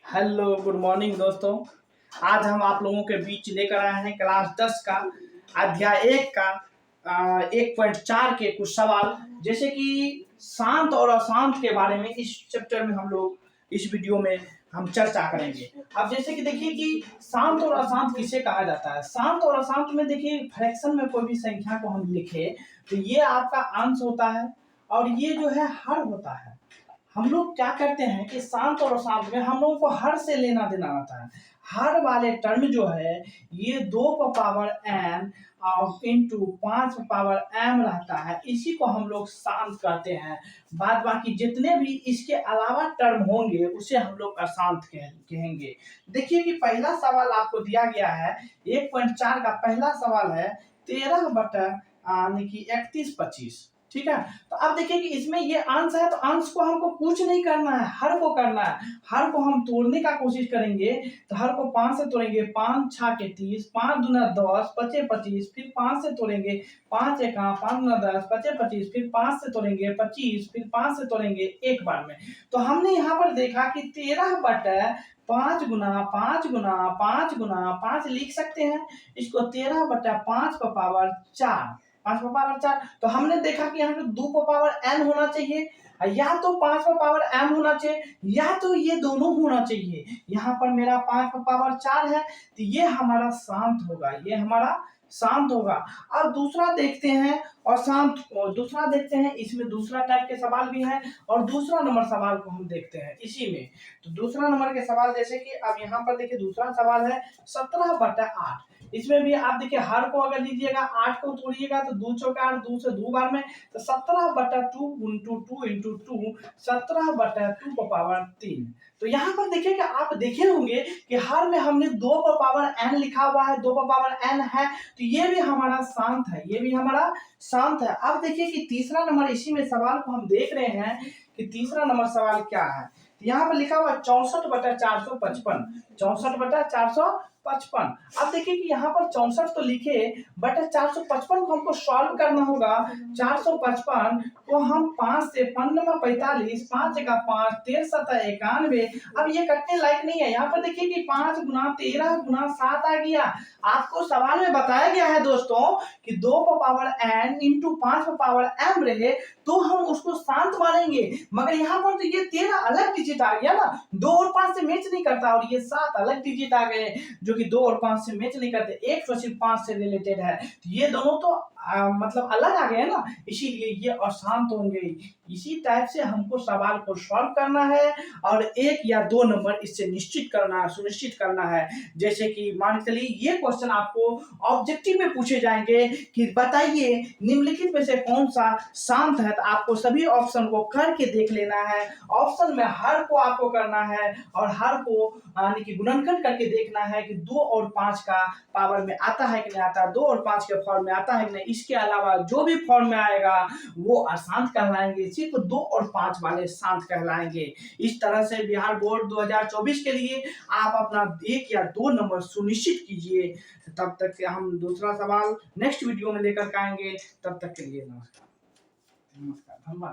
Hello good morning दोस्तों। आज हम आप लोगों के बीच लेकर आए हैं क्लास 10 का अध्याय 1 का 1.4 के कुछ सवाल, जैसे कि शांत और अशांत के बारे में इस चैप्टर में हम लोग इस वीडियो में हम चर्चा करेंगे। अब जैसे कि देखिए कि शांत और अशांत किसे कहा जाता है। शांत और अशांत में देखिए फ्रैक्शन में कोई भी संख्या को हम लिखे तो ये आपका अंश होता है और ये जो है हर होता है। हम लोग क्या करते हैं कि शांत और अशांत में हम लोगों को हर से लेना देना आता है। हर वाले टर्म जो है ये 2 का पावर n और इंटू 5 का पावर m रहता है, इसी को हम लोग शांत कहते हैं। बाद बाकी जितने भी इसके अलावा टर्म होंगे उसे हम लोग अशांत कहेंगे। देखिए कि पहला सवाल आपको दिया गया है 1.4 का पहला सवाल है 13 बटा यानी कि 31/25। ठीक है, तो अब देखिए कि इसमें ये अंश है तो अंश को हमको कुछ नहीं करना है, हर को करना है। हर को हम तोड़ने का कोशिश करेंगे तो हर को 5 से तोड़ेंगे, 5 6 के 30, 5 दूना 10, 25 25, फिर 5 से तोड़ेंगे, 5 1 5 दूना 10, 25 25, फिर 5 से तोड़ेंगे 25, फिर 5 से तोड़ेंगे एक बार में। तो हमने यहाँ पर देखा कि 13 बटा 5 गुना 5 गुना 5 गुना 5 लिख सकते हैं इसको 13 बटा 5 का पावर 4, 5 का पावर 4। तो हमने देखा कि यहाँ पे 2 का पावर n होना चाहिए, या तो 5 का पावर m होना चाहिए, या तो ये दोनों होना चाहिए। यहाँ पर मेरा 5 का पावर 4 है तो ये हमारा शांत होगा, ये हमारा शांत होगा। अब दूसरा देखते हैं और शांत दूसरा देखते हैं, इसमें दूसरा टाइप के सवाल भी है और दूसरा नंबर सवाल को हम देखते हैं इसी में। तो दूसरा नंबर के सवाल जैसे कि अब यहाँ पर देखिए दूसरा सवाल है 17 बटा 8। इसमें भी आप देखिए हर को अगर लीजिएगा 8 को तोड़िएगा तो 2 चौका 8, 2 से 2 बार में, तो 17 बटा 2 इंटू 2 इंटू 2 17 बटा 2 का पावर 3। तो यहाँ पर देखिए कि आप देखे होंगे कि हर में हमने 2 का पावर n लिखा हुआ है, 2 का पावर n है, तो ये भी हमारा शांत है, ये भी हमारा शांत है। अब देखिए कि तीसरा नंबर इसी में सवाल को हम देख रहे हैं कि तीसरा नंबर सवाल क्या है। यहाँ पर लिखा हुआ 64 बटा 455, 64 बटा 455। अब देखिए कि यहाँ पर 64 तो लिखे बट 455 को हमको सॉल्व करना होगा। 455 को हम 5 से 15 45, 5 का 5, 13 7 91। अब ये कटने लायक नहीं है। यहाँ पर देखिए कि 5 गुना 13 गुना 7 आ गया। आपको सवाल में बताया गया है दोस्तों कि 2 का पावर n इंटू 5 का पावर m रहे तो हम उसको शांत मानेंगे, मगर यहाँ पर तो ये 13 अलग डिजिट आ गया ना, 2 और 5 से मैच नहीं करता, और ये 7 अलग डिजिट आ गए जो कि 2 और 5 से मैच नहीं करते, एक तो सिर्फ 5 से रिलेटेड है। तो ये दोनों तो मतलब अलग आ गए ना, इसीलिए ये अशांत होंगे। इसी टाइप से हमको सवाल को सॉल्व करना है और 1 या 2 नंबर इससे निश्चित करना है, सुनिश्चित करना है। जैसे कि मान के चलिए ये क्वेश्चन आपको ऑब्जेक्टिव में पूछे जाएंगे कि बताइए निम्नलिखित में से कौन सा शांत है, तो आपको सभी ऑप्शन को करके देख लेना है। ऑप्शन में हर को आपको करना है और हर को यानी कि गुणनखंड करके देखना है कि 2 और 5 का पावर में आता है कि नहीं आता, 2 और 5 के फॉर्म में आता है कि नहीं। इसके अलावा जो भी फॉर्म में आएगा वो अशांत कहलाएंगे, सिर्फ 2 और 5 वाले शांत कहलाएंगे। इस तरह से बिहार बोर्ड 2024 के लिए आप अपना 1 या 2 नंबर सुनिश्चित कीजिए। तब तक हम दूसरा सवाल नेक्स्ट वीडियो में लेकर आएंगे। तब तक के लिए नमस्कार, धन्यवाद।